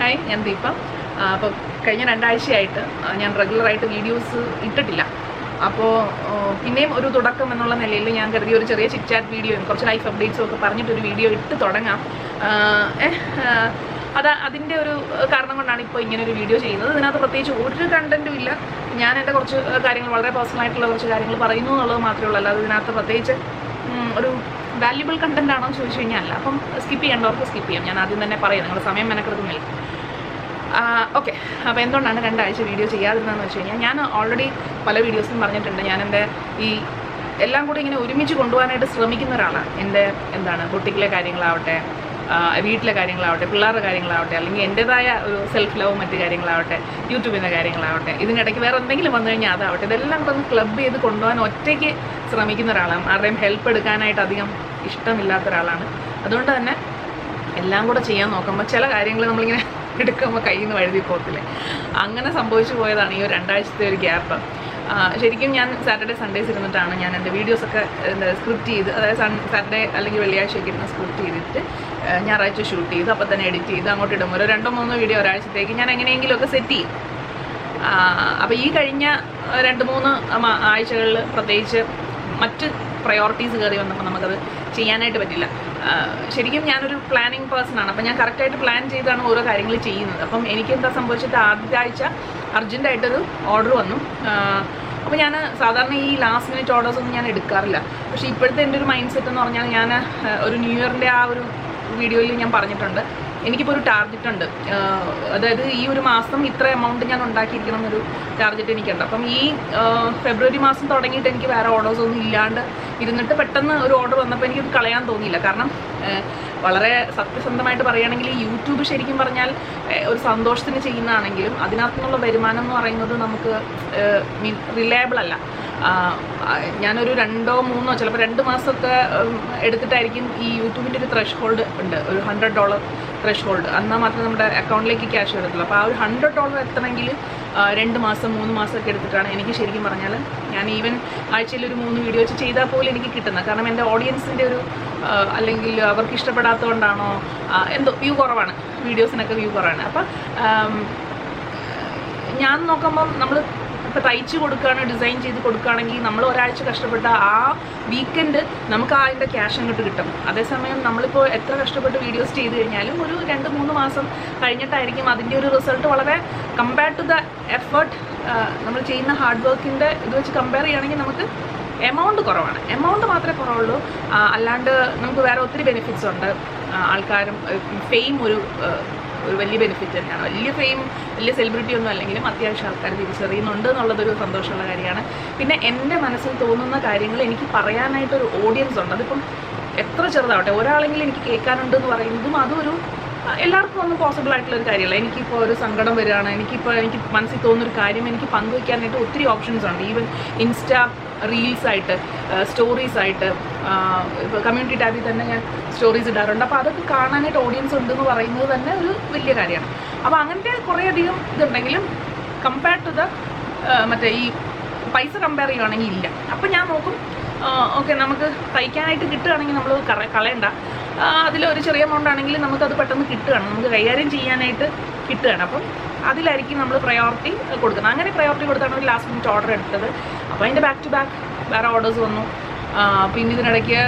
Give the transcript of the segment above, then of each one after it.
Hi, ഞാൻ ദീപ. അപ്പോൾ കഴിഞ്ഞ 2 ആഴ്ചയായിട്ട് ഞാൻ റെഗുലറായിട്ട് വീഡിയോസ് ഇട്ടിട്ടില്ല. അപ്പോൾ പിന്നെയും ഒരു തുടക്കം എന്നുള്ള നിലയിൽ ഞാൻ കരുതി ഒരു ചെറിയ ചിറ്റ് ചാറ്റ് വീഡിയോ, കുറച്ച് ലൈഫ് അപ്ഡേറ്റ്സും ഒക്കെ പറഞ്ഞിട്ടൊരു വീഡിയോ ഇട്ട് തുടങ്ങാം. അതിൻ്റെ ഒരു കാരണം കൊണ്ടാണ് ഇപ്പോൾ ഇങ്ങനെ ഒരു വീഡിയോ ചെയ്യുന്നത്. ഇതിനകത്ത് പ്രത്യേകിച്ച് ഒരു കണ്ടൻറ്റും ഇല്ല. ഞാൻ എൻ്റെ കുറച്ച് കാര്യങ്ങൾ, വളരെ പേഴ്സണലായിട്ടുള്ള കുറച്ച് കാര്യങ്ങൾ പറയുന്നു എന്നുള്ളത് മാത്രമേ ഉള്ളൂ. അല്ലാതെ ഇതിനകത്ത് പ്രത്യേകിച്ച് ഒരു വാല്യുബിൾ കണ്ടന്റ് ആണോ എന്ന് ചോദിച്ചു കഴിഞ്ഞാൽ അല്ല. അപ്പം സ്കിപ്പ് ചെയ്യേണ്ടവർക്ക് സ്കിപ്പ് ചെയ്യാം. ഞാൻ ആദ്യം തന്നെ പറയാം, നിങ്ങളുടെ സമയം മെനക്കെടുക്കുന്നില്ല. ഓക്കെ, അപ്പോൾ എന്തുകൊണ്ടാണ് 2 ആഴ്ച വീഡിയോ ചെയ്യാതിരുന്നതെന്ന് വെച്ച് കഴിഞ്ഞാൽ, ഞാൻ ഓൾറെഡി പല വീഡിയോസിലും പറഞ്ഞിട്ടുണ്ട്, ഞാൻ എൻ്റെ ഈ എല്ലാം കൂടി ഇങ്ങനെ ഒരുമിച്ച് കൊണ്ടുപോകാനായിട്ട് ശ്രമിക്കുന്ന ഒരാളാണ്. എൻ്റെ ബൊട്ടിക്കിലെ കാര്യങ്ങളാവട്ടെ, വീട്ടിലെ കാര്യങ്ങളാവട്ടെ, പിള്ളേരുടെ കാര്യങ്ങളാവട്ടെ, അല്ലെങ്കിൽ എൻ്റെതായ ഒരു സെൽഫ് ലവ് മറ്റു കാര്യങ്ങളാവട്ടെ, യൂട്യൂബിൻ്റെ കാര്യങ്ങളാവട്ടെ, ഇതിനിടയ്ക്ക് വേറെ എന്തെങ്കിലും വന്നു കഴിഞ്ഞാൽ അതാവട്ടെ, ഇതെല്ലാം കൂടെ ഒന്ന് ക്ലബ് ചെയ്ത് കൊണ്ടുപോകാൻ ഒറ്റയ്ക്ക് ശ്രമിക്കുന്ന ഒരാളാണ്. ആരുടെയും ഹെൽപ്പ് എടുക്കാനായിട്ട് അധികം ഇഷ്ടമില്ലാത്ത ഒരാളാണ്. അതുകൊണ്ട് തന്നെ എല്ലാം കൂടെ ചെയ്യാൻ നോക്കുമ്പോൾ ചില കാര്യങ്ങൾ നമ്മളിങ്ങനെ എടുക്കുമ്പോൾ കയ്യിൽ നിന്ന് വഴുതി പോകത്തില്ലേ, അങ്ങനെ സംഭവിച്ചു പോയതാണ് ഈ ഒരു 2 ആഴ്ചത്തെ ഒരു ഗ്യാപ്പ്. ശരിക്കും ഞാൻ സാറ്റർഡേ സൺഡേസ് ഇരുന്നിട്ടാണ് ഞാൻ എൻ്റെ വീഡിയോസൊക്കെ സ്ക്രിപ്റ്റ് ചെയ്ത്, അതായത് സാറ്റർഡേ അല്ലെങ്കിൽ വെള്ളിയാഴ്ചയൊക്കെ ഇരുന്ന് സ്ക്രിപ്റ്റ് ചെയ്തിട്ട് ഞായറാഴ്ച ഷൂട്ട് ചെയ്ത് അപ്പോൾ തന്നെ എഡിറ്റ് ചെയ്ത് അങ്ങോട്ട് ഇടും. ഒരു 2-3 വീഡിയോ ഒരാഴ്ചത്തേക്ക് ഞാൻ എങ്ങനെയെങ്കിലുമൊക്കെ സെറ്റ് ചെയ്യും. അപ്പോൾ ഈ കഴിഞ്ഞ 2-3 ആഴ്ചകളിൽ പ്രത്യേകിച്ച് മറ്റ് പ്രയോറിറ്റീസ് കയറി വന്നപ്പോൾ നമുക്കത് ചെയ്യാനായിട്ട് പറ്റില്ല. ശരിക്കും ഞാനൊരു പ്ലാനിങ് പേഴ്സണാണ്. അപ്പം ഞാൻ കറക്റ്റായിട്ട് പ്ലാൻ ചെയ്താണ് ഓരോ കാര്യങ്ങൾ ചെയ്യുന്നത്. അപ്പം എനിക്ക് എന്താ സംഭവിച്ചിട്ട് ആദ്യത്തെ ആഴ്ച അർജൻറ്റായിട്ടൊരു ഓർഡർ വന്നു. അപ്പോൾ ഞാൻ സാധാരണ ഈ ലാസ്റ്റ് മിനിറ്റ് ഓർഡേഴ്സൊന്നും ഞാൻ എടുക്കാറില്ല. പക്ഷേ ഇപ്പോഴത്തെ എൻ്റെ ഒരു മൈൻഡ് സെറ്റ് എന്ന് പറഞ്ഞാൽ, ഞാൻ ഒരു ന്യൂ ഇയറിൻ്റെ ആ ഒരു വീഡിയോയിൽ ഞാൻ പറഞ്ഞിട്ടുണ്ട്, എനിക്കിപ്പോൾ ഒരു ടാർഗറ്റ് ഉണ്ട്. അതായത് ഈ ഒരു മാസം ഇത്ര എമൗണ്ട് ഞാൻ ഉണ്ടാക്കിയിരിക്കണം എന്നൊരു ടാർഗറ്റ് എനിക്കുണ്ട്. അപ്പം ഈ ഫെബ്രുവരി മാസം തുടങ്ങിയിട്ട് എനിക്ക് വേറെ ഓർഡേഴ്സൊന്നും ഇല്ലാണ്ട് ഇരുന്നിട്ട് പെട്ടെന്ന് ഒരു ഓർഡർ വന്നപ്പോൾ എനിക്കത് കളയാൻ തോന്നിയില്ല. കാരണം വളരെ സത്യസന്ധമായിട്ട് പറയുകയാണെങ്കിൽ ഈ യൂട്യൂബ് ശരിക്കും പറഞ്ഞാൽ ഒരു സന്തോഷത്തിന് ചെയ്യുന്നതാണെങ്കിലും അതിനകത്തു നിന്നുള്ള വരുമാനം എന്ന് പറയുന്നത് നമുക്ക് റിലയബിൾ അല്ല. ഞാനൊരു 2-3 ചിലപ്പോൾ 2 മാസമൊക്കെ എടുത്തിട്ടായിരിക്കും ഈ യൂട്യൂബിൻ്റെ ഒരു ത്രഷ് ഹോൾഡ് ഉണ്ട്, ഒരു $100 ത്രഷ് ഹോൾഡ്. എന്നാൽ മാത്രമേ നമ്മുടെ അക്കൗണ്ടിലേക്ക് ക്യാഷ് വരത്തുള്ളൂ. അപ്പോൾ ആ ഒരു $100 എത്തണമെങ്കിൽ 2 മാസം 3 മാസമൊക്കെ എടുത്തിട്ടാണ് എനിക്ക് ശരിക്കും പറഞ്ഞാൽ, ഞാൻ ഈവൻ ആഴ്ചയിൽ ഒരു 3 വീഡിയോ വെച്ച് ചെയ്താൽ പോലും എനിക്ക് കിട്ടുന്നത്. കാരണം എൻ്റെ ഓഡിയൻസിൻ്റെ ഒരു, അല്ലെങ്കിൽ അവർക്ക് ഇഷ്ടപ്പെടാത്തതുകൊണ്ടാണോ എന്തോ വ്യൂ കുറവാണ്, വീഡിയോസിനൊക്കെ വ്യൂ കുറവാണ്. അപ്പം ഞാൻ നോക്കുമ്പം നമ്മൾ ഇപ്പോൾ തയ്ച്ച് കൊടുക്കുകയാണ്, ഡിസൈൻ ചെയ്ത് കൊടുക്കുകയാണെങ്കിൽ നമ്മൾ ഒരാഴ്ച കഷ്ടപ്പെട്ട ആ വീക്കെൻഡ് നമുക്ക് അതിൻ്റെ ക്യാഷ് അങ്ങോട്ട് കിട്ടും. അതേസമയം നമ്മളിപ്പോൾ എത്ര കഷ്ടപ്പെട്ട് വീഡിയോസ് ചെയ്ത് കഴിഞ്ഞാലും ഒരു 2-3 മാസം കഴിഞ്ഞിട്ടായിരിക്കും അതിൻ്റെ ഒരു റിസൾട്ട് വളരെ കമ്പയർഡ് ടു ദ എഫേർട്ട്, നമ്മൾ ചെയ്യുന്ന ഹാർഡ് വർക്കിൻ്റെ ഇത് വെച്ച് കമ്പയർ ചെയ്യുകയാണെങ്കിൽ നമുക്ക് എമൗണ്ട് കുറവാണ്. എമൗണ്ട് മാത്രമേ കുറവുള്ളൂ, അല്ലാണ്ട് നമുക്ക് വേറെ ഒത്തിരി ബെനിഫിറ്റ്സ് ഉണ്ട്. ആൾക്കാരും ഫെയിം ഒരു വലിയ ബെനിഫിറ്റ് തന്നെയാണ്. വലിയ ഫെയിം, വലിയ സെലിബ്രിറ്റി ഒന്നും അല്ലെങ്കിലും അത്യാവശ്യം ആൾക്കാർ തിരിച്ചറിയുന്നുണ്ട് എന്നുള്ളതൊരു സന്തോഷമുള്ള കാര്യമാണ്. പിന്നെ എൻ്റെ മനസ്സിൽ തോന്നുന്ന കാര്യങ്ങൾ എനിക്ക് പറയാനായിട്ടൊരു ഓഡിയൻസ് ഉണ്ട്. അതിപ്പം എത്ര ചെറുതാവട്ടെ, ഒരാളെങ്കിലും എനിക്ക് കേൾക്കാനുണ്ടെന്ന് പറയുന്നതും അതൊരു എല്ലാവർക്കും ഒന്നും പോസിബിൾ ആയിട്ടുള്ളൊരു കാര്യമല്ല. എനിക്കിപ്പോൾ ഒരു സങ്കടം വരികയാണ്, എനിക്ക് മനസ്സിൽ തോന്നുന്നൊരു കാര്യം എനിക്ക് പങ്കുവയ്ക്കാനായിട്ട് ഒത്തിരി ഓപ്ഷൻസ് ഉണ്ട്. ഈവൻ ഇൻസ്റ്റാ റീൽസായിട്ട്, സ്റ്റോറീസായിട്ട്, ഇപ്പോൾ കമ്മ്യൂണിറ്റി ടാബിൽ തന്നെ ഞാൻ സ്റ്റോറീസ് ഇടാറുണ്ട്. അപ്പോൾ അതൊക്കെ കാണാനായിട്ട് ഓഡിയൻസ് ഉണ്ടെന്ന് പറയുന്നത് തന്നെ ഒരു വലിയ കാര്യമാണ്. അപ്പോൾ അങ്ങനത്തെ കുറേയധികം ഇതുണ്ടെങ്കിലും കമ്പയർഡ് ടു ദ മറ്റേ ഈ പൈസ കമ്പയർ ചെയ്യുകയാണെങ്കിൽ ഇല്ല. അപ്പോൾ ഞാൻ നോക്കും, ഓക്കെ, നമുക്ക് തയ്ക്കാനായിട്ട് കിട്ടുകയാണെങ്കിൽ നമ്മൾ കളയണ്ട, അതിലൊരു ചെറിയ എമൗണ്ട് ആണെങ്കിൽ നമുക്കത് പെട്ടെന്ന് കിട്ടുകയാണ്, നമുക്ക് കൈകാര്യം ചെയ്യാനായിട്ട് കിട്ടുകയാണ്. അപ്പം അതിലായിരിക്കും നമ്മൾ പ്രയോറിറ്റി കൊടുക്കുന്നത്. അങ്ങനെ പ്രയോറിറ്റി കൊടുത്താണ് ഒരു ലാസ്റ്റ് മിനിറ്റ് ഓർഡർ എടുത്തത്. അപ്പോൾ അതിൻ്റെ ബാക്ക് ടു ബാക്ക് വേറെ ഓർഡേഴ്സ് വന്നു. പിന്നെ ഇതിനിടയ്ക്ക്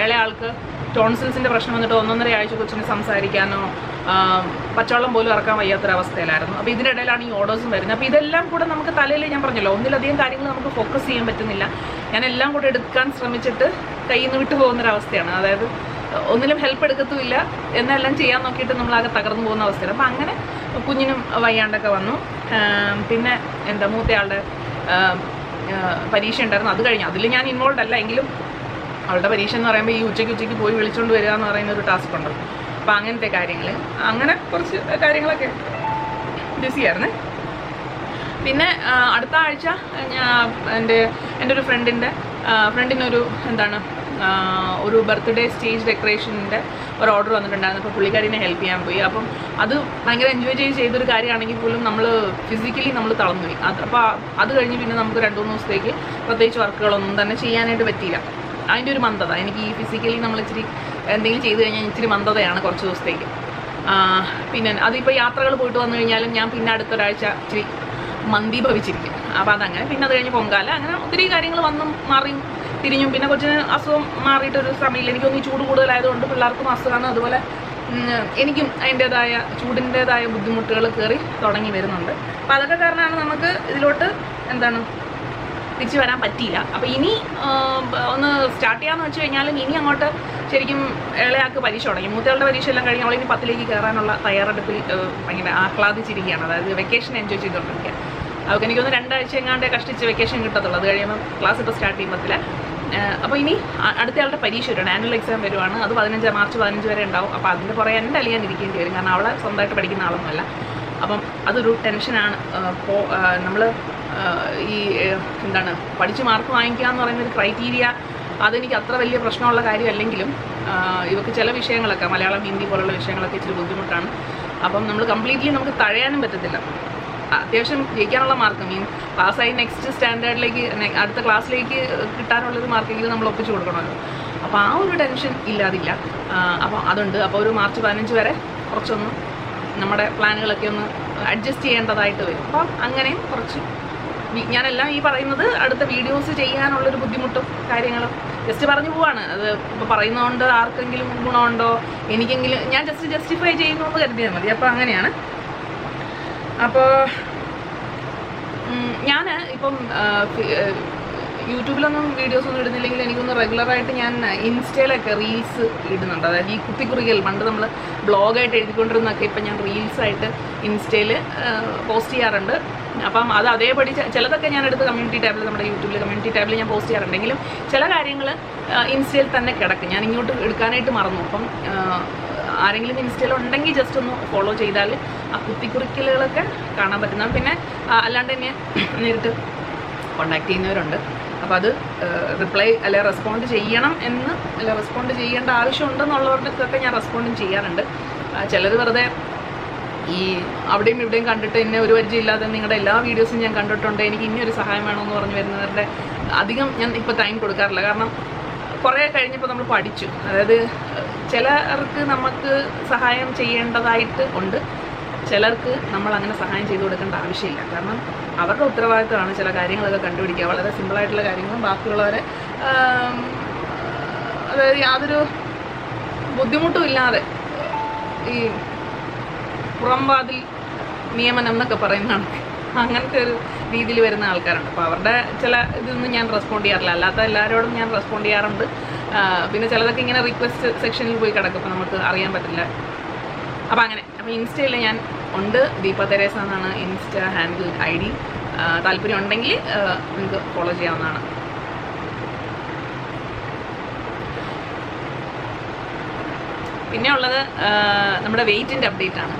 ഇളയ ആൾക്ക് ടോൺസിൽസിൻ്റെ പ്രശ്നം വന്നിട്ട് 1.5 ആഴ്ച കൊച്ചിന് സംസാരിക്കാനോ പച്ചവെള്ളം പോലും ഇറക്കാൻ വയ്യാത്തൊരവസ്ഥയിലായിരുന്നു. അപ്പോൾ ഇതിനിടയിലാണ് ഈ ഓർഡേഴ്സും വരുന്നത്. അപ്പോൾ ഇതെല്ലാം കൂടെ നമുക്ക് തലയിൽ, ഞാൻ പറഞ്ഞല്ലോ, ഒന്നിലധികം കാര്യങ്ങൾ നമുക്ക് ഫോക്കസ് ചെയ്യാൻ പറ്റുന്നില്ല. ഞാൻ എല്ലാം കൂടെ എടുക്കാൻ ശ്രമിച്ചിട്ട് കയ്യിൽ നിന്ന് വിട്ടു പോകുന്നൊരവസ്ഥയാണ്. അതായത് ഒന്നിലും ഹെൽപ്പ് എടുക്കത്തുമില്ല, എന്നെല്ലാം ചെയ്യാൻ നോക്കിയിട്ട് നമ്മളാകെ തകർന്നു പോകുന്ന അവസ്ഥയാണ്. അപ്പോൾ അങ്ങനെ കുഞ്ഞിനും വയ്യാണ്ടൊക്കെ വന്നു. പിന്നെ മൂത്തയാളുടെ പരീക്ഷ ഉണ്ടായിരുന്നു, അത് കഴിഞ്ഞു. അതിൽ ഞാൻ ഇൻവോൾവ് അല്ല, എങ്കിലും അവളുടെ പരീക്ഷ എന്ന് പറയുമ്പോൾ ഈ ഉച്ചയ്ക്ക് പോയി വിളിച്ചുകൊണ്ട് വരിക എന്ന് പറയുന്ന ഒരു ടാസ്ക് ഉണ്ടല്ലോ. അപ്പോൾ അങ്ങനത്തെ കാര്യങ്ങൾ, അങ്ങനെ കുറച്ച് കാര്യങ്ങളൊക്കെ ബിസിയായിരുന്നേ. പിന്നെ അടുത്ത ആഴ്ച എൻ്റെ ഒരു ഫ്രണ്ടിനൊരു ഒരു ബർത്ത്ഡേ സ്റ്റേജ് ഡെക്കറേഷൻ്റെ ഒരു ഓർഡർ വന്നിട്ടുണ്ടായിരുന്നു. അപ്പോൾ പുള്ളിക്കാരിനെ ഹെൽപ്പ് ചെയ്യാൻ പോയി. അപ്പം അത് ഭയങ്കര എൻജോയ് ചെയ്തൊരു കാര്യമാണെങ്കിൽ പോലും നമ്മൾ ഫിസിക്കലി നമ്മൾ തളർന്നു പോയി. അപ്പോൾ അത് കഴിഞ്ഞ് പിന്നെ നമുക്ക് 2-3 ദിവസത്തേക്ക് പ്രത്യേകിച്ച് വർക്കുകളൊന്നും തന്നെ ചെയ്യാനായിട്ട് പറ്റിയില്ല. അതിൻ്റെ ഒരു മന്ദത, എനിക്ക് ഈ ഫിസിക്കലി നമ്മൾ ഇച്ചിരി എന്തെങ്കിലും ചെയ്ത് കഴിഞ്ഞാൽ ഇച്ചിരി മന്ദതയാണ് കുറച്ച് ദിവസത്തേക്ക്. പിന്നെ അതിപ്പോൾ യാത്രകൾ പോയിട്ട് വന്നു കഴിഞ്ഞാലും ഞാൻ പിന്നെ അടുത്തൊരാഴ്ച ഇച്ചിരി മന്തി ഭവിച്ചിരിക്കും. അപ്പോൾ അതങ്ങനെ പിന്നെ അത് കഴിഞ്ഞ് പൊങ്കാല അങ്ങനെ ഒത്തിരി കാര്യങ്ങൾ വന്നും മാറിയും തിരിഞ്ഞും പിന്നെ കൊച്ചിന് അസുഖം മാറിയിട്ടൊരു സമയമില്ല. എനിക്കൊന്ന് ഈ ചൂട് കൂടുതലായതുകൊണ്ട് പിള്ളേർക്കും അസുഖമാണ്. അതുപോലെ എനിക്കും അതിൻ്റേതായ ചൂടിൻ്റേതായ ബുദ്ധിമുട്ടുകൾ കയറി തുടങ്ങി വരുന്നുണ്ട്. അപ്പോൾ അതൊക്കെ കാരണമാണ് നമുക്ക് ഇതിലോട്ട് തിരിച്ചു വരാൻ പറ്റിയില്ല. അപ്പോൾ ഇനി ഒന്ന് സ്റ്റാർട്ട് ചെയ്യാമെന്ന് വെച്ച് കഴിഞ്ഞാൽ ഇനി അങ്ങോട്ട് ശരിക്കും ഇളയാൾക്ക് പരീക്ഷ തുടങ്ങി. മൂത്തയാളുടെ പരീക്ഷ എല്ലാം കഴിഞ്ഞ് അവളിനി 10ലേക്ക് കയറാനുള്ള തയ്യാറെടുപ്പിൽ ഭയങ്കര ആഹ്ലാദിച്ചിരിക്കുകയാണ്. അതായത് വെക്കേഷൻ എൻജോയ് ചെയ്തുകൊണ്ടിരിക്കുക. അവർക്ക് എനിക്കൊന്ന് 2 ആഴ്ച എങ്ങാണ്ടേ കഷ്ടിച്ച് വെക്കേഷൻ കിട്ടത്തുള്ളൂ. അത് കഴിയുമ്പോൾ ക്ലാസ് ഇപ്പോൾ സ്റ്റാർട്ട് ചെയ്യുമ്പോൾ. അപ്പോൾ ഇനി അടുത്തയാളുടെ പരീക്ഷ വരുവാണ്, ആനുവൽ എക്സാം വരുവാണ്. അത് മാർച്ച് 15 വരെ ഉണ്ടാവും. അപ്പോൾ അതിൻ്റെ പുറകെ എൻ്റെ അലിയാൻ ഇരിക്കേണ്ടി വരും. കാരണം അവളെ സ്വന്തമായിട്ട് പഠിക്കുന്ന ആളൊന്നുമല്ല. അപ്പം അതൊരു ടെൻഷനാണ്. നമ്മൾ ഈ പഠിച്ച് മാർക്ക് വാങ്ങിക്കുക എന്ന് പറയുന്നൊരു ക്രൈറ്റീരിയ അതെനിക്ക് അത്ര വലിയ പ്രശ്നമുള്ള കാര്യമല്ലെങ്കിലും ഇവർക്ക് ചില വിഷയങ്ങളൊക്കെ മലയാളം ഹിന്ദി പോലുള്ള വിഷയങ്ങളൊക്കെ ഇച്ചിരി ബുദ്ധിമുട്ടാണ്. അപ്പം നമ്മൾ കംപ്ലീറ്റ്ലി നമുക്ക് തഴയാനും പറ്റത്തില്ല. അത്യാവശ്യം ജയിക്കാനുള്ള മാർക്ക് പാസ്സായി നെക്സ്റ്റ് സ്റ്റാൻഡേർഡിലേക്ക് അടുത്ത ക്ലാസ്സിലേക്ക് കിട്ടാനുള്ളൊരു മാർക്കെങ്കിലും നമ്മൾ ഒപ്പിച്ച് കൊടുക്കണമല്ലോ. അപ്പോൾ ആ ഒരു ടെൻഷൻ ഇല്ലാതില്ല. അപ്പോൾ അതുണ്ട്. അപ്പോൾ ഒരു മാർച്ച് 15 വരെ കുറച്ചൊന്ന് നമ്മുടെ പ്ലാനുകളൊക്കെ ഒന്ന് അഡ്ജസ്റ്റ് ചെയ്യേണ്ടതായിട്ട് വരും. അപ്പം അങ്ങനെയും കുറച്ച് ഞാനെല്ലാം ഈ പറയുന്നത് അടുത്ത വീഡിയോസ് ചെയ്യാനുള്ളൊരു ബുദ്ധിമുട്ടും കാര്യങ്ങളും ജസ്റ്റ് പറഞ്ഞു പോവാണ്. അത് ഇപ്പോൾ പറയുന്നതുകൊണ്ട് ആർക്കെങ്കിലും ഗുണമുണ്ടോ എനിക്കെങ്കിലും ഞാൻ ജസ്റ്റിഫൈ ചെയ്യുന്നു എന്ന് കരുതിയാൽ മതി. അപ്പോൾ അങ്ങനെയാണ്. അപ്പോൾ ഞാൻ ഇപ്പം യൂട്യൂബിലൊന്നും വീഡിയോസൊന്നും ഇടുന്നില്ലെങ്കിൽ എനിക്കൊന്ന് റെഗുലറായിട്ട് ഞാൻ ഇൻസ്റ്റയിലൊക്കെ റീൽസ് ഇടുന്നുണ്ട്. അതായത് ഈ കുത്തിക്കുറികൾ പണ്ട് നമ്മൾ ബ്ലോഗായിട്ട് എഴുതിക്കൊണ്ടിരുന്നൊക്കെ ഇപ്പം ഞാൻ റീൽസായിട്ട് ഇൻസ്റ്റയിൽ പോസ്റ്റ് ചെയ്യാറുണ്ട്. അപ്പം അത് അതേപടി ചിലതൊക്കെ ഞാൻ എടുത്ത് കമ്മ്യൂണിറ്റി ടാബിൽ നമ്മുടെ യൂട്യൂബിൽ കമ്മ്യൂണിറ്റി ടാബിൽ ഞാൻ പോസ്റ്റ് ചെയ്യാറുണ്ടെങ്കിലും ചില കാര്യങ്ങൾ ഇൻസ്റ്റയിൽ തന്നെ കിടക്കും. ഞാൻ ഇങ്ങോട്ട് എടുക്കാനായിട്ട് മറന്നു. അപ്പം ആരെങ്കിലും ഇൻസ്റ്റയിൽ ഉണ്ടെങ്കിൽ ജസ്റ്റ് ഒന്ന് ഫോളോ ചെയ്താൽ ആ കുത്തിക്കുറിക്കലുകളൊക്കെ കാണാൻ പറ്റുന്നതാണ്. പിന്നെ അല്ലാണ്ട് തന്നെ നേരിട്ട് കോണ്ടാക്ട് ചെയ്യുന്നവരുണ്ട്. അപ്പോൾ അത് റിപ്ലൈ അല്ലെ റെസ്പോണ്ട് ചെയ്യണം എന്ന് അല്ല റെസ്പോണ്ട് ചെയ്യേണ്ട ആവശ്യമുണ്ടെന്നുള്ളവർക്കൊക്കെ ഞാൻ റെസ്പോണ്ടും ചെയ്യാറുണ്ട്. ചിലർ വെറുതെ ഈ അവിടെയും ഇവിടെയും കണ്ടിട്ട് എന്നെ ഒരു പരിചയമില്ലാതെ നിങ്ങളുടെ എല്ലാ വീഡിയോസും ഞാൻ കണ്ടിട്ടുണ്ട്, എനിക്ക് ഇനിയൊരു സഹായം വേണമെന്ന് പറഞ്ഞു വരുന്നവരുടെ അധികം ഞാൻ ഇപ്പോൾ ടൈം കൊടുക്കാറില്ല. കാരണം കുറേ കഴിഞ്ഞപ്പോൾ നമ്മൾ പഠിച്ചു. അതായത് ചിലർക്ക് നമുക്ക് സഹായം ചെയ്യേണ്ടതായിട്ട് ഉണ്ട്, ചിലർക്ക് നമ്മൾ അങ്ങനെ സഹായം ചെയ്തു കൊടുക്കേണ്ട ആവശ്യമില്ല. കാരണം അവരുടെ ഉത്തരവാദിത്തമാണ് ചില കാര്യങ്ങളൊക്കെ കണ്ടുപിടിക്കുക. വളരെ സിമ്പിളായിട്ടുള്ള കാര്യങ്ങളും ബാക്കിയുള്ളവരെ അതായത് യാതൊരു ബുദ്ധിമുട്ടും ഇല്ലാതെ ഈ പുറംവാതിൽ നിയമനം എന്നൊക്കെ പറയുന്നതാണ് അങ്ങനത്തെ ഒരു രീതിയിൽ വരുന്ന ആൾക്കാരുണ്ട്. അപ്പോൾ അവരുടെ ചില ഇതൊന്നും ഞാൻ റെസ്പോണ്ട് ചെയ്യാറില്ല. അല്ലാത്ത എല്ലാവരോടും ഞാൻ റെസ്പോണ്ട് ചെയ്യാറുണ്ട്. പിന്നെ ചിലതൊക്കെ ഇങ്ങനെ റിക്വസ്റ്റ് സെക്ഷനിൽ പോയി കിടക്കും, അപ്പോൾ നമുക്ക് അറിയാൻ പറ്റില്ല. അപ്പോൾ അങ്ങനെ അപ്പോൾ ഇൻസ്റ്റയിൽ ഞാൻ ഉണ്ട്, ദീപ തെരേസ എന്നാണ് ഇൻസ്റ്റ ഹാൻഡിൽ ID. താല്പര്യം ഉണ്ടെങ്കിൽ നിങ്ങൾക്ക് ഫോളോ ചെയ്യാവുന്നതാണ്. പിന്നെ ഉള്ളത് നമ്മുടെ വെയ്റ്റിൻ്റെ അപ്ഡേറ്റ് ആണ്.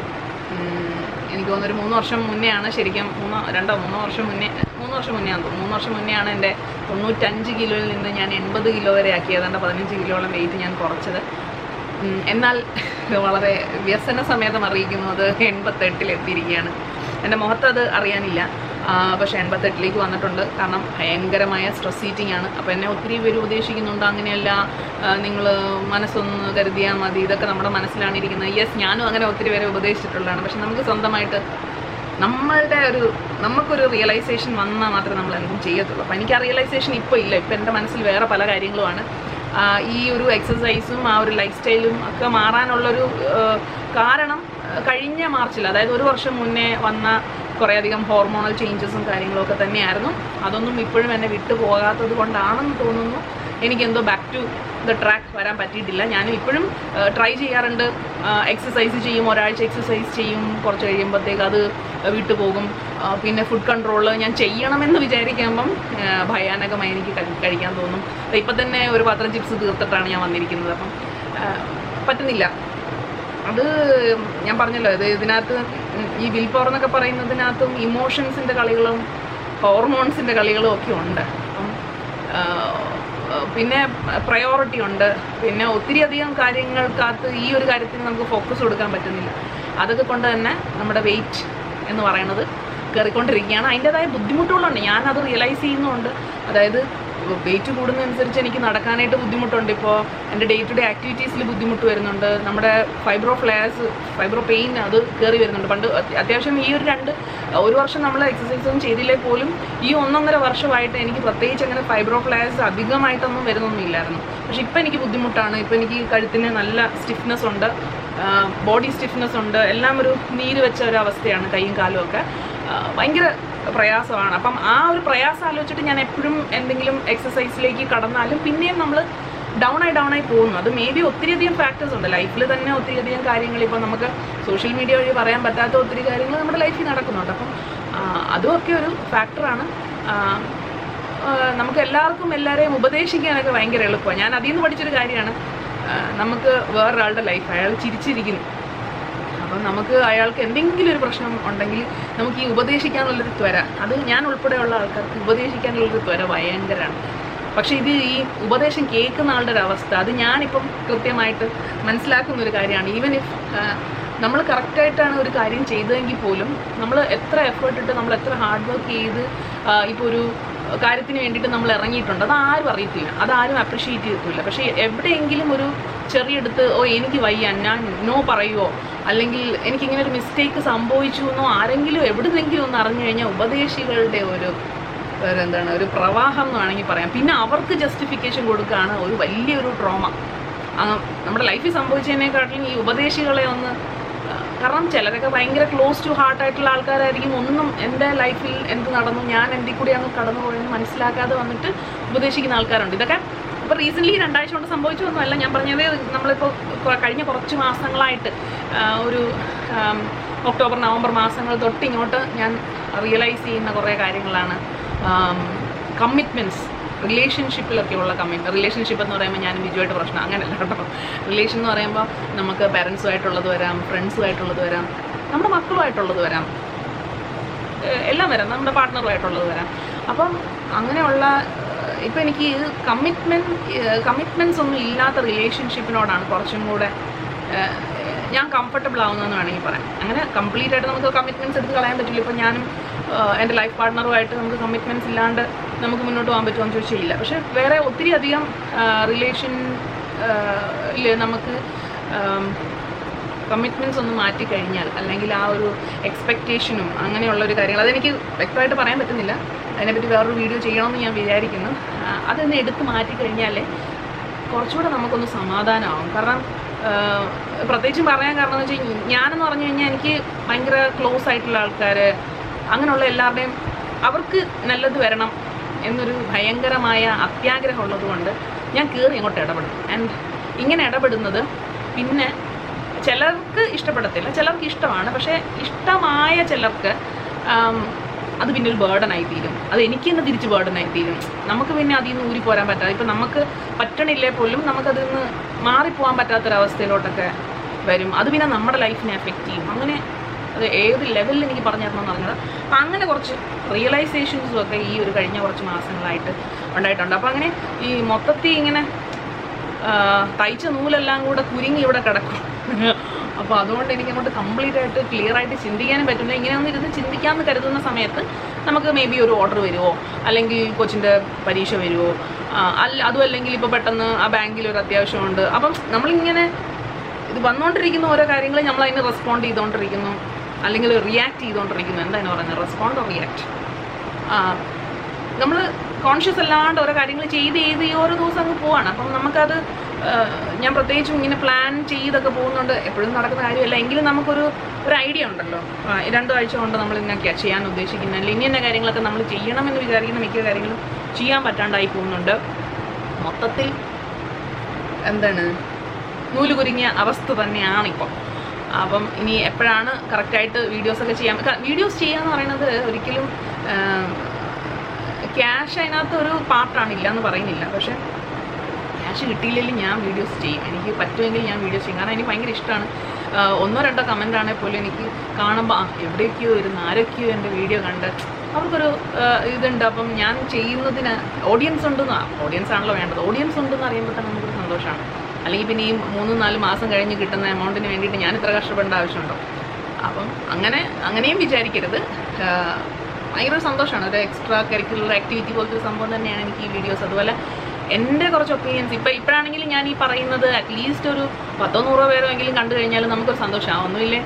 എനിക്ക് തോന്നുന്നൊരു 3 വർഷം മുന്നേ ആണ് ശരിക്കും 3 വർഷം മുന്നേ ആണെന്ന് തോന്നുന്നു. 3 വർഷം മുന്നേ ആണ് എൻ്റെ 95 കിലോയിൽ നിന്ന് ഞാൻ 80 കിലോ വരെ ആക്കി. ഏതാണ്ട് 15 കിലോളം വെയിറ്റ് ഞാൻ കുറച്ചത്. എന്നാൽ വളരെ വ്യസന സമേതം അറിയിക്കുന്നു അത് 88 എത്തിയിരിക്കുകയാണ്. എൻ്റെ മുഖത്തത് അറിയാനില്ല, പക്ഷേ 88ലേക്ക് വന്നിട്ടുണ്ട്. കാരണം ഭയങ്കരമായ സ്ട്രെസ് ഈറ്റിംഗ് ആണ്. അപ്പോൾ എന്നെ ഒത്തിരി പേര് ഉപദേശിക്കുന്നുണ്ട്, അങ്ങനെയല്ല നിങ്ങൾ മനസ്സൊന്ന് കരുതിയാൽ മതി, ഇതൊക്കെ നമ്മുടെ മനസ്സിലാണ് ഇരിക്കുന്നത്. യെസ്, ഞാനും അങ്ങനെ ഒത്തിരി പേരെ ഉപദേശിച്ചിട്ടുള്ളതാണ്. പക്ഷെ നമുക്ക് സ്വന്തമായിട്ട് നമുക്കൊരു റിയലൈസേഷൻ വന്നാൽ മാത്രമേ നമ്മൾ എന്തും ചെയ്യത്തുള്ളൂ. അപ്പോൾ എനിക്ക് ആ റിയലൈസേഷൻ ഇപ്പോൾ ഇല്ല. ഇപ്പോൾ എൻ്റെ മനസ്സിൽ വേറെ പല കാര്യങ്ങളുമാണ്. ഈ ഒരു എക്സസൈസും ആ ഒരു ലൈഫ് സ്റ്റൈലും ഒക്കെ മാറാനുള്ളൊരു കാരണം കഴിഞ്ഞ മാർച്ചിൽ, അതായത് 1 വർഷം മുന്നേ വന്ന കുറേയധികം ഹോർമോണൽ ചേഞ്ചസും കാര്യങ്ങളൊക്കെ തന്നെയായിരുന്നു. അതൊന്നും ഇപ്പോഴും എന്നെ വിട്ടു പോകാത്തത് കൊണ്ടാണെന്ന് തോന്നുന്നു. എനിക്കെന്തോ ബാക്ക് ടു ദ ട്രാക്ക് വരാൻ പറ്റിയിട്ടില്ല. ഞാനും ഇപ്പോഴും ട്രൈ ചെയ്യാറുണ്ട്. എക്സസൈസ് ചെയ്യും, ഒരാഴ്ച എക്സസൈസ് ചെയ്യും, കുറച്ച് കഴിയുമ്പോഴത്തേക്ക് അത് വിട്ടുപോകും. പിന്നെ ഫുഡ് കൺട്രോൾ ഞാൻ ചെയ്യണമെന്ന് വിചാരിക്കുമ്പം ഭയാനകമായി എനിക്ക് കഴിക്കാൻ തോന്നും. ഇപ്പം തന്നെ ഒരു പാത്രം ചിപ്സ് തീർത്തിട്ടാണ് ഞാൻ വന്നിരിക്കുന്നത്. അപ്പം പറ്റുന്നില്ല. അത് ഞാൻ പറഞ്ഞല്ലോ, ഇതിനകത്ത് ഈ വിൽ പവർ എന്നൊക്കെ പറയുന്നതിനകത്തും ഇമോഷൻസിൻ്റെ കളികളും ഹോർമോൺസിൻ്റെ കളികളും ഒക്കെ ഉണ്ട്. അപ്പം പിന്നെ പ്രയോറിറ്റി ഉണ്ട്. പിന്നെ ഒത്തിരി അധികം കാര്യങ്ങൾക്കകത്ത് ഈ ഒരു കാര്യത്തിന് നമുക്ക് ഫോക്കസ് കൊടുക്കാൻ പറ്റുന്നില്ല. അതൊക്കെ കൊണ്ട് തന്നെ നമ്മുടെ വെയിറ്റ് എന്ന് പറയുന്നത് കയറിക്കൊണ്ടിരിക്കുകയാണ്. അതിൻ്റേതായ ബുദ്ധിമുട്ടുകളുണ്ട്, ഞാനത് റിയലൈസ് ചെയ്യുന്നുണ്ട്. അതായത് വെയിറ്റ് കൂടുന്നതനുസരിച്ച് എനിക്ക് നടക്കാനായിട്ട് ബുദ്ധിമുട്ടുണ്ട്. ഇപ്പോൾ എൻ്റെ ഡേ ടു ഡേ ആക്ടിവിറ്റീസിൽ ബുദ്ധിമുട്ട് വരുന്നുണ്ട്. നമ്മുടെ ഫൈബ്രോ പെയിൻ അത് കയറി വരുന്നുണ്ട്. പണ്ട് അത്യാവശ്യം ഈ ഒരു വർഷം നമ്മൾ എക്സസൈസൊന്നും ചെയ്തില്ലേ പോലും ഈ 1.5 വർഷമായിട്ട് എനിക്ക് പ്രത്യേകിച്ച് അങ്ങനെ ഫൈബ്രോ ഫ്ലാസ് അധികമായിട്ടൊന്നും വരുന്നൊന്നുമില്ലായിരുന്നു. പക്ഷെ ഇപ്പം എനിക്ക് ബുദ്ധിമുട്ടാണ്. ഇപ്പം എനിക്ക് കഴുത്തിന് നല്ല സ്റ്റിഫ്നെസ് ഉണ്ട്, ബോഡി സ്റ്റിഫ്നെസ് ഉണ്ട്, എല്ലാം ഒരു നീര് വെച്ച ഒരു അവസ്ഥയാണ്. കൈയും കാലും ഒക്കെ ഭയങ്കര പ്രയാസമാണ്. അപ്പം ആ ഒരു പ്രയാസം ആലോചിച്ചിട്ട് ഞാൻ എപ്പോഴും എന്തെങ്കിലും എക്സസൈസിലേക്ക് കടന്നാലും പിന്നെയും നമ്മൾ ഡൗൺ ആയി പോകുന്നു. അത് മേ ബി ഒത്തിരിയധികം ഫാക്ടേഴ്സ് ഉണ്ട് ലൈഫിൽ തന്നെ. ഒത്തിരിയധികം കാര്യങ്ങൾ ഇപ്പോൾ നമുക്ക് സോഷ്യൽ മീഡിയ വഴി പറയാൻ പറ്റാത്ത ഒത്തിരി കാര്യങ്ങൾ നമ്മുടെ ലൈഫിൽ നടക്കുന്നുണ്ട്. അപ്പം അതുമൊക്കെ ഒരു ഫാക്ടറാണ്. നമുക്ക് എല്ലാവരെയും ഉപദേശിക്കാനൊക്കെ ഭയങ്കര എളുപ്പമാണ്. ഞാൻ അതിൽ നിന്ന് പഠിച്ചൊരു കാര്യമാണ്, നമുക്ക് വേറൊരാളുടെ ലൈഫ് അയാൾ ചിരിച്ചിരിക്കുന്നു, അപ്പം നമുക്ക് അയാൾക്ക് എന്തെങ്കിലും ഒരു പ്രശ്നം ഉണ്ടെങ്കിൽ നമുക്ക് ഈ ഉപദേശിക്കാനുള്ളൊരു ത്വര, അത് ഞാൻ ഉൾപ്പെടെയുള്ള ആൾക്കാർക്ക് ഉപദേശിക്കാനുള്ളൊരു ത്വര ഭയങ്കരമാണ്. പക്ഷേ ഈ ഉപദേശം കേൾക്കുന്ന ആളുടെ ഒരു അവസ്ഥ അത് ഞാനിപ്പം കൃത്യമായിട്ട് മനസ്സിലാക്കുന്നൊരു കാര്യമാണ്. ഈവൻ ഇഫ് നമ്മൾ കറക്റ്റായിട്ടാണ് ഒരു കാര്യം ചെയ്തതെങ്കിൽ പോലും നമ്മൾ എത്ര എഫേർട്ട് ഇട്ട് നമ്മൾ എത്ര ഹാർഡ് വർക്ക് ചെയ്ത് ഇപ്പോൾ ഒരു കാര്യത്തിന് വേണ്ടിയിട്ട് നമ്മൾ ഇറങ്ങിയിട്ടുണ്ട്, അതാരും അറിയത്തില്ല, അതാരും അപ്രിഷ്യേറ്റ് ചെയ്യത്തില്ല. പക്ഷേ എവിടെയെങ്കിലും ഒരു ചെറിയെടുത്ത് എനിക്ക് വയ്യ, ഞാൻ നോ പറയുമോ, അല്ലെങ്കിൽ എനിക്കിങ്ങനെ ഒരു മിസ്റ്റേക്ക് സംഭവിച്ചു എന്നോ ആരെങ്കിലും എവിടുന്നെങ്കിലും ഒന്ന് അറിഞ്ഞു കഴിഞ്ഞാൽ ഉപദേശികളുടെ ഒരു പ്രവാഹം എന്ന് വേണമെങ്കിൽ പറയാം. പിന്നെ അവർക്ക് ജസ്റ്റിഫിക്കേഷൻ കൊടുക്കുകയാണ് ഒരു വലിയൊരു ട്രോമ. നമ്മുടെ ലൈഫിൽ സംഭവിച്ചതിനെക്കാട്ടിലും ഈ ഉപദേശികളെ കാരണം ചിലരൊക്കെ ഭയങ്കര ക്ലോസ് ടു ഹാർട്ടായിട്ടുള്ള ആൾക്കാരായിരിക്കും. ഒന്നും എൻ്റെ ലൈഫിൽ എന്ത് നടന്നു, ഞാൻ എന്തിൽ കൂടിയാണ് കടന്നു പോയെന്ന് മനസ്സിലാക്കാതെ വന്നിട്ട് ഉപദേശിക്കുന്ന ആൾക്കാരുണ്ട്. ഇതൊക്കെ ഇപ്പോൾ റീസെൻ്റ്ലി 2 ആഴ്ച കൊണ്ട് സംഭവിച്ചൊന്നുമല്ല. ഞാൻ പറഞ്ഞത് നമ്മളിപ്പോൾ കഴിഞ്ഞ കുറച്ച് മാസങ്ങളായിട്ട് ഒരു ഒക്ടോബർ നവംബർ മാസങ്ങൾ തൊട്ട് ഇങ്ങോട്ട് ഞാൻ റിയലൈസ് ചെയ്യുന്ന കുറേ കാര്യങ്ങളാണ്. കമ്മിറ്റ്മെൻറ്റ്സ്, റിലേഷൻഷിപ്പിലൊക്കെയുള്ള റിലേഷൻഷിപ്പ് എന്ന് പറയുമ്പോൾ ഞാൻ വിജുവായിട്ട് പ്രശ്നം അങ്ങനെയല്ല കേട്ടോ. റിലേഷൻ എന്ന് പറയുമ്പോൾ നമുക്ക് പാരൻസുമായിട്ടുള്ളത് വരാം, ഫ്രണ്ട്സുമായിട്ടുള്ളത് വരാം, നമ്മുടെ മക്കളുമായിട്ടുള്ളത് വരാം, എല്ലാം വരാം, നമ്മുടെ പാർട്ട്ണറുമായിട്ടുള്ളത് വരാം. അപ്പം അങ്ങനെയുള്ള ഇപ്പം എനിക്ക് കമ്മിറ്റ്മെൻറ്റ്സ് ഒന്നും ഇല്ലാത്ത റിലേഷൻഷിപ്പിനോടാണ് കുറച്ചും കൂടെ ഞാൻ കംഫർട്ടബിൾ ആവുന്നതെന്ന് വേണമെങ്കിൽ പറയാം. അങ്ങനെ കംപ്ലീറ്റ് ആയിട്ട് നമുക്ക് കമ്മിറ്റ്മെൻറ്റ്സ് എടുത്ത് കളയാൻ പറ്റില്ല. ഇപ്പോൾ ഞാനും എൻ്റെ ലൈഫ് പാർട്ട്ണറുമായിട്ട് നമുക്ക് കമ്മിറ്റ്മെൻറ്റ്സ് ഇല്ലാണ്ട് നമുക്ക് മുന്നോട്ട് പോകാൻ പറ്റുമോ എന്ന് ചോദിച്ചാൽ ഇല്ല. പക്ഷേ വേറെ ഒത്തിരി അധികം റിലേഷനിൽ നമുക്ക് കമ്മിറ്റ്മെൻറ്റ്സ് ഒന്ന് മാറ്റിക്കഴിഞ്ഞാൽ, അല്ലെങ്കിൽ ആ ഒരു എക്സ്പെക്റ്റേഷനും അങ്ങനെയുള്ളൊരു കാര്യങ്ങൾ അതെനിക്ക് വ്യക്തമായിട്ട് പറയാൻ പറ്റുന്നില്ല. അതിനെപ്പറ്റി വേറൊരു വീഡിയോ ചെയ്യണമെന്ന് ഞാൻ വിചാരിക്കുന്നു. അതൊന്ന് എടുത്ത് മാറ്റിക്കഴിഞ്ഞാൽ കുറച്ചുകൂടെ നമുക്കൊന്ന് സമാധാനമാവും. കാരണം പ്രത്യേകിച്ചും പറയാൻ കാരണം എന്ന് വെച്ചാൽ ഞാനെന്ന് പറഞ്ഞു കഴിഞ്ഞാൽ എനിക്ക് ഭയങ്കര ക്ലോസ് ആയിട്ടുള്ള ആൾക്കാർ, അങ്ങനെയുള്ള എല്ലാവരുടെയും അവർക്ക് നല്ലത് വരണം എന്നൊരു ഭയങ്കരമായ അത്യാഗ്രഹം ഉള്ളതുകൊണ്ട് ഞാൻ കയറി അങ്ങോട്ട് ഇടപെടും. ആൻഡ് ഇങ്ങനെ ഇടപെടുന്നത് പിന്നെ ചിലർക്ക് ഇഷ്ടപ്പെടത്തില്ല, ചിലർക്ക് ഇഷ്ടമാണ്. പക്ഷേ ഇഷ്ടമായ ചിലർക്ക് അത് പിന്നെ ഒരു ബേർഡനായി തീരും. അത് എനിക്ക് തന്നെ തിരിച്ച് ബേർഡനായി തീരും. നമുക്ക് പിന്നെ അതിൽ നിന്ന് ഊരിപ്പോരാൻ പറ്റാതെ, ഇപ്പം നമുക്ക് പറ്റണില്ലേ പോലും നമുക്കതിൽ നിന്ന് മാറിപ്പോകാൻ പറ്റാത്തൊരവസ്ഥയിലോട്ടൊക്കെ വരും. അത് പിന്നെ നമ്മുടെ ലൈഫിനെ എഫക്റ്റ് ചെയ്യും. അങ്ങനെ അത് ഏത് ലെവലിൽ എനിക്ക് പറഞ്ഞു തരണമെന്ന് പറഞ്ഞത്. അപ്പം അങ്ങനെ കുറച്ച് റിയലൈസേഷൻസും ഒക്കെ ഈ ഒരു കഴിഞ്ഞ കുറച്ച് മാസങ്ങളായിട്ട് ഉണ്ടായിട്ടുണ്ട്. അപ്പോൾ അങ്ങനെ ഈ മൊത്തത്തിൽ ഇങ്ങനെ തയ്ച്ച നൂലെല്ലാം കൂടെ കുരുങ്ങി ഇവിടെ കിടക്കും. അപ്പോൾ അതുകൊണ്ട് എനിക്ക് അങ്ങോട്ട് കംപ്ലീറ്റ് ആയിട്ട് ക്ലിയർ ആയിട്ട് ചിന്തിക്കാനും പറ്റില്ല. ഇങ്ങനെയൊന്നും ഇരുന്ന് ചിന്തിക്കാമെന്ന് കരുതുന്ന സമയത്ത് നമുക്ക് മേ ബി ഒരു ഓർഡർ വരുമോ, അല്ലെങ്കിൽ കൊച്ചിൻ്റെ പരീക്ഷ വരുമോ, അതും അല്ലെങ്കിൽ ഇപ്പോൾ പെട്ടെന്ന് ആ ബാങ്കിൽ ഒരു അത്യാവശ്യമുണ്ട്. അപ്പം നമ്മളിങ്ങനെ ഇത് വന്നുകൊണ്ടിരിക്കുന്ന ഓരോ കാര്യങ്ങൾ നമ്മൾ അതിന് റെസ്പോണ്ട് ചെയ്തുകൊണ്ടിരിക്കുന്നു, അല്ലെങ്കിൽ റിയാക്ട് ചെയ്തുകൊണ്ടിരിക്കുന്നു. എന്താണ് പറയുന്നത്, റെസ്പോണ്ട് ഓർ റിയാക്ട്. നമ്മൾ കോൺഷ്യസ് അല്ലാണ്ട് ഓരോ കാര്യങ്ങൾ ചെയ്ത് ഓരോ ദിവസം അങ്ങ് പോവാണ്. അപ്പം നമുക്കത് ഞാൻ പ്രത്യേകിച്ചും ഇങ്ങനെ പ്ലാൻ ചെയ്തൊക്കെ പോകുന്നുണ്ട്. എപ്പോഴും നടക്കുന്ന കാര്യമല്ല, എങ്കിലും നമുക്കൊരു ഐഡിയ ഉണ്ടല്ലോ. 2 ആഴ്ച കൊണ്ട് നമ്മൾ ഇങ്ങനെയൊക്കെയാണ് ചെയ്യാൻ ഉദ്ദേശിക്കുന്നത്, അല്ലെങ്കിൽ ഇന്ന കാര്യങ്ങളൊക്കെ നമ്മൾ ചെയ്യണമെന്ന് വിചാരിക്കുന്ന മിക്ക കാര്യങ്ങളും ചെയ്യാൻ പറ്റാണ്ടായി പോകുന്നുണ്ട്. മൊത്തത്തിൽ നൂല് കുരുങ്ങിയ അവസ്ഥ തന്നെയാണിപ്പോൾ. അപ്പം ഇനി എപ്പോഴാണ് കറക്റ്റായിട്ട് വീഡിയോസൊക്കെ വീഡിയോസ് ചെയ്യാന്ന് പറയുന്നത് ഒരിക്കലും ക്യാഷ് അതിനകത്ത് ഒരു പാർട്ടാണ്, ഇല്ല എന്ന് പറയുന്നില്ല. പക്ഷേ ക്യാഷ് കിട്ടിയില്ലെങ്കിൽ ഞാൻ വീഡിയോസ് ചെയ്യും. എനിക്ക് പറ്റുമെങ്കിൽ ഞാൻ വീഡിയോസ് ചെയ്യും. കാരണം എനിക്ക് ഭയങ്കര ഇഷ്ടമാണ്. 1-2 കമൻ്റ് ആണെങ്കിൽ പോലും എനിക്ക് കാണുമ്പോൾ എവിടെയൊക്കെയോ ഇരുന്ന് ആരൊക്കെയോ എൻ്റെ വീഡിയോ കണ്ട് അവർക്കൊരു ഇതുണ്ട്. അപ്പം ഞാൻ ചെയ്യുന്നതിന് ഓഡിയൻസ് ആണല്ലോ വേണ്ടത്. ഓഡിയൻസ് ഉണ്ടെന്ന് അറിയുമ്പോൾ തന്നെ നമുക്കൊരു സന്തോഷമാണ്. അല്ലെങ്കിൽ പിന്നെ ഈ 3-4 മാസം കഴിഞ്ഞ് കിട്ടുന്ന എമൗണ്ടിന് വേണ്ടിയിട്ട് ഞാൻ ഇത്ര കഷ്ടപ്പെടേണ്ട ആവശ്യമുണ്ടോ? അപ്പം അങ്ങനെയും വിചാരിക്കരുത്. ഭയങ്കര സന്തോഷമാണ്. ഒരു എക്സ്ട്രാ കരിക്കുലർ ആക്ടിവിറ്റി പോലത്തെ ഒരു സംഭവം തന്നെയാണ് എനിക്ക് ഈ വീഡിയോസ്. അതുപോലെ എൻ്റെ കുറച്ച് ഒപ്പീനിയൻസ് ഇപ്പോഴാണെങ്കിലും ഞാൻ ഈ പറയുന്നത് അറ്റ്ലീസ്റ്റ് ഒരു 100-100 പേരോ എങ്കിലും കണ്ടു കഴിഞ്ഞാൽ നമുക്കൊരു സന്തോഷമാണ്. ഒന്നുമില്ലേ,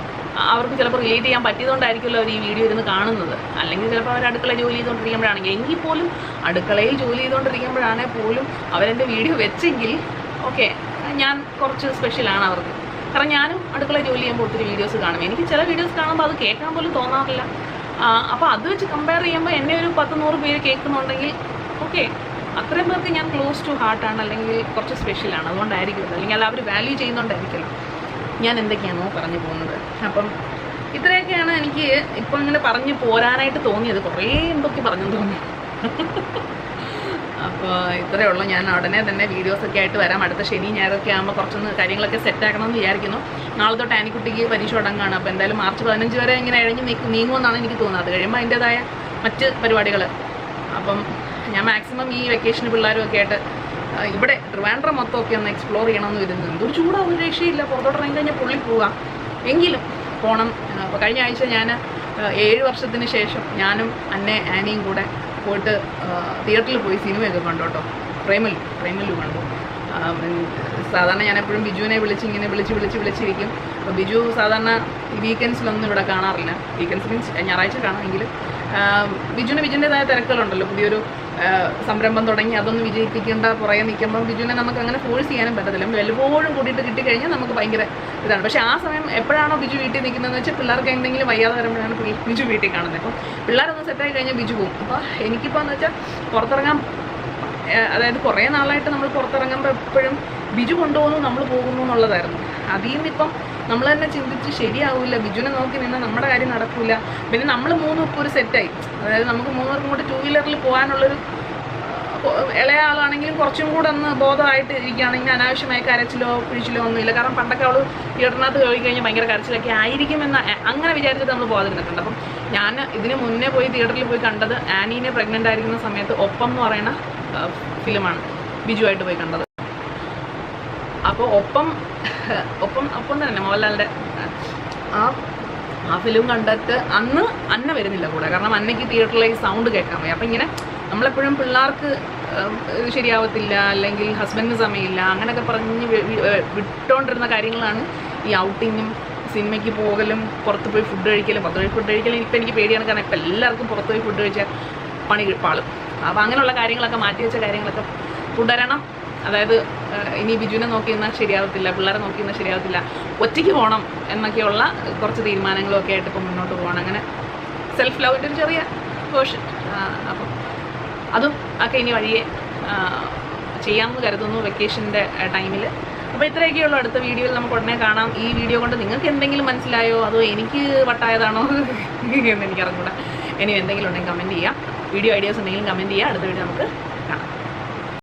അവർക്ക് ചിലപ്പോൾ റിലേറ്റ് ചെയ്യാൻ പറ്റിയതുകൊണ്ടായിരിക്കുമല്ലോ അവർ ഈ വീഡിയോ ഇരുന്ന് കാണുന്നത്. അല്ലെങ്കിൽ ചിലപ്പോൾ അവർ അടുക്കള ജോലി ചെയ്തുകൊണ്ടിരിക്കുമ്പോഴാണെങ്കിൽ, എങ്കിൽ പോലും അടുക്കളയിൽ ജോലി ചെയ്തുകൊണ്ടിരിക്കുമ്പോഴാണെങ്കിൽ പോലും അവരെൻ്റെ വീഡിയോ വെച്ചെങ്കിൽ ഓക്കെ, ഞാൻ കുറച്ച് സ്പെഷ്യലാണ് അവർക്ക്. കാരണം ഞാനും അടുക്കള ജോലി ചെയ്യുമ്പോൾ ഒത്തിരി വീഡിയോസ് കാണും. എനിക്ക് ചില വീഡിയോസ് കാണുമ്പോൾ അത് കേൾക്കാൻ പോലും തോന്നാറില്ല. അപ്പോൾ അത് വെച്ച് കമ്പയർ ചെയ്യുമ്പോൾ എന്നെ ഒരു 100-100 പേര് കേൾക്കുന്നുണ്ടെങ്കിൽ ഓക്കെ, അത്രയും പേർക്ക് ഞാൻ ക്ലോസ് ടു ഹാർട്ടാണ്, അല്ലെങ്കിൽ കുറച്ച് സ്പെഷ്യലാണ്. അതുകൊണ്ടായിരിക്കുമല്ലോ, അല്ലെങ്കിൽ അത് അവർ വാല്യൂ ചെയ്യുന്നതുകൊണ്ടായിരിക്കുമല്ലോ ഞാൻ എന്തൊക്കെയാണോ പറഞ്ഞു പോകുന്നത്. അപ്പം ഇത്രയൊക്കെയാണ് എനിക്ക് ഇപ്പം ഇങ്ങനെ പറഞ്ഞു പോരാനായിട്ട് തോന്നിയത്. കുറേ എന്തൊക്കെ പറഞ്ഞു തോന്നി. അപ്പോൾ ഇത്രയേ ഉള്ളൂ. ഞാൻ ഉടനെ തന്നെ വീഡിയോസൊക്കെ ആയിട്ട് വരാം. അടുത്ത ശനി ഞായറൊക്കെ ആകുമ്പോൾ കുറച്ചൊന്ന് കാര്യങ്ങളൊക്കെ സെറ്റാക്കണമെന്ന് വിചാരിക്കുന്നു. നാളെ തൊട്ട് ആനിക്കുട്ടിക്ക് പരീക്ഷ തുടങ്ങുകയാണ്. അപ്പോൾ എന്തായാലും മാർച്ച് 15 വരെ ഇങ്ങനെ ഇഴഞ്ഞ് നീങ്ങുമെന്നാണ് എനിക്ക് തോന്നുന്നത്. അത് കഴിയുമ്പോൾ അതിൻ്റേതായ മറ്റ് പരിപാടികൾ. അപ്പം ഞാൻ മാക്സിമം ഈ വെക്കേഷന് പിള്ളേരും ഒക്കെ ആയിട്ട് ഇവിടെ ട്രിവാൻഡ്രം മൊത്തമൊക്കെ ഒന്ന് എക്സ്പ്ലോർ ചെയ്യണമെന്ന് വരുന്നത്. എന്തൊരു ചൂടാണ്, ഒരു രക്ഷയില്ല. പുറത്തോട്ട് ഇറങ്ങി കഴിഞ്ഞാൽ പുള്ളി പോവാം, എങ്കിലും പോകണം. അപ്പോൾ കഴിഞ്ഞ ആഴ്ച ഞാൻ 7 വർഷത്തിന് ശേഷം ഞാനും ആനിയും കൂടെ പോയിട്ട് തിയേറ്ററിൽ പോയി സിനിമയൊക്കെ കണ്ടു കേട്ടോ. പ്രേമലു കണ്ടു. സാധാരണ ഞാൻ എപ്പോഴും ബിജുവിനെ ഇങ്ങനെ വിളിച്ചിരിക്കും. അപ്പോൾ ബിജു സാധാരണ വീക്കെൻഡ്സിലൊന്നും ഇവിടെ കാണാറില്ല. വീക്കെൻഡ്സ് മീൻസ് ഞായറാഴ്ച കാണാമെങ്കിലും ബിജുവിൻ്റെതായ തിരക്കുകളുണ്ടല്ലോ. പുതിയൊരു സംരംഭം തുടങ്ങി അതൊന്ന് വിജയിപ്പിക്കേണ്ട പുറകെ നിൽക്കുമ്പോൾ ബിജുവിനെ നമുക്ക് അങ്ങനെ ഫോഴ്സ് ചെയ്യാനും പറ്റത്തില്ല. വല്ലപ്പോഴും കൂട്ടിയിട്ട് കിട്ടിക്കഴിഞ്ഞാൽ നമുക്ക് ഭയങ്കര ഇതാണ്. പക്ഷേ ആ സമയം എപ്പോഴാണോ ബിജു വീട്ടിൽ നിൽക്കുന്നതെന്ന് വെച്ചാൽ പിള്ളേർക്ക് എന്തെങ്കിലും വയ്യാതെ വരുമ്പോഴാണ് ബിജു വീട്ടിൽ കാണുന്നത്. അപ്പം പിള്ളേരൊന്ന് സെറ്റായി കഴിഞ്ഞാൽ ബിജു പോകും. അപ്പോൾ എനിക്കിപ്പോൾ എന്ന് വെച്ചാൽ പുറത്തിറങ്ങാൻ, അതായത് കുറേ നാളായിട്ട് നമ്മൾ പുറത്തിറങ്ങുമ്പോൾ എപ്പോഴും ബിജു കൊണ്ടുപോകുന്നു, നമ്മൾ പോകുന്നു എന്നുള്ളതായിരുന്നു. അതിൽ നിന്നിപ്പം നമ്മൾ തന്നെ ചിന്തിച്ച് ശരിയാവില്ല, ബിജുവിനെ നോക്കി നിന്നാൽ നമ്മുടെ കാര്യം നടക്കില്ല. പിന്നെ നമ്മൾ 3 ഇപ്പോൾ ഒരു സെറ്റായി. അതായത് നമുക്ക് 3 പേർക്കും കൂടെ 2 വീലറിൽ പോകാനുള്ളൊരു, ഇളയ ആളാണെങ്കിലും കുറച്ചും കൂടെ ഒന്ന് ബോധമായിട്ട് ഇരിക്കുകയാണെങ്കിൽ അനാവശ്യമായ കരച്ചിലോ പിഴിച്ചിലോ ഒന്നുമില്ല. കാരണം പണ്ടൊക്കെ അവൾ തിയേറ്ററിനകത്ത് പോയി കഴിഞ്ഞാൽ ഭയങ്കര കരച്ചിലൊക്കെ ആയിരിക്കുമെന്ന് അങ്ങനെ വിചാരിച്ചിട്ട് നമ്മൾ പോകാതിരുന്നിട്ടുണ്ട്. അപ്പം ഞാൻ ഇതിന് മുന്നേ പോയി തിയേറ്ററിൽ പോയി കണ്ടത് ആനീനെ പ്രഗ്നൻ്റ് ആയിരിക്കുന്ന സമയത്ത് ഒപ്പം എന്ന് പറയുന്ന ഫിലിമാണ് ബിജുവായിട്ട് പോയി കണ്ടത്. അപ്പോൾ ഒപ്പം തന്നെ മോഹൻലാലിൻ്റെ ആ ഫിലിം കണ്ടിട്ട് അന്ന് അന്ന വരുന്നില്ല കൂടെ. കാരണം അന്നയ്ക്ക് തിയേറ്ററിലേക്ക് സൗണ്ട് കേൾക്കാൻ വയ്യ. അപ്പം ഇങ്ങനെ നമ്മളെപ്പോഴും പിള്ളേർക്ക് ഇത് ശരിയാവത്തില്ല, അല്ലെങ്കിൽ ഹസ്ബൻഡിന് സമയമില്ല, അങ്ങനെയൊക്കെ പറഞ്ഞ് വിട്ടുകൊണ്ടിരുന്ന കാര്യങ്ങളാണ് ഈ ഔട്ടിങ്ങും സിനിമയ്ക്ക് പോകലും പുറത്ത് പോയി ഫുഡ് കഴിക്കലും. ഫുഡ് കഴിക്കലും ഇപ്പം എനിക്ക് പേടിയാണ്. കാരണം ഇപ്പം എല്ലാവർക്കും പുറത്ത് പോയി ഫുഡ് കഴിച്ചാൽ പണി പാളും. അപ്പോൾ അങ്ങനെയുള്ള കാര്യങ്ങളൊക്കെ മാറ്റി വെച്ച കാര്യങ്ങളൊക്കെ തുടരണം. അതായത് ഇനി ബിജുവിനെ നോക്കി നിന്നാൽ ശരിയാവത്തില്ല, പിള്ളേരെ നോക്കി നിന്നാൽ ശരിയാവത്തില്ല, ഒറ്റയ്ക്ക് പോകണം എന്നൊക്കെയുള്ള കുറച്ച് തീരുമാനങ്ങളൊക്കെ ആയിട്ട് ഇപ്പം മുന്നോട്ട് പോകണം. അങ്ങനെ സെൽഫ് ലവിൻ്റെ ഒരു ചെറിയ വേർഷൻ. അപ്പം അതും ഒക്കെ ഇനി വഴിയെ ചെയ്യാമെന്ന് കരുതുന്നു വെക്കേഷൻ്റെ ടൈമിൽ. അപ്പോൾ ഇത്രയൊക്കെയുള്ളൂ. അടുത്ത വീഡിയോയിൽ നമുക്ക് ഉടനെ കാണാം. ഈ വീഡിയോ കൊണ്ട് നിങ്ങൾക്ക് എന്തെങ്കിലും മനസ്സിലായോ, അതോ എനിക്ക് വട്ടായതാണോ എന്ന് എനിക്കറിഞ്ഞൂടാ. ഇനി എന്തെങ്കിലും ഉണ്ടെങ്കിൽ കമൻറ്റ് ചെയ്യുക. വീഡിയോ ഐഡിയാസ് ഉണ്ടെങ്കിലും കമൻറ്റ് ചെയ്യുക. അടുത്ത വീഡിയോ നമുക്ക് കാണാം.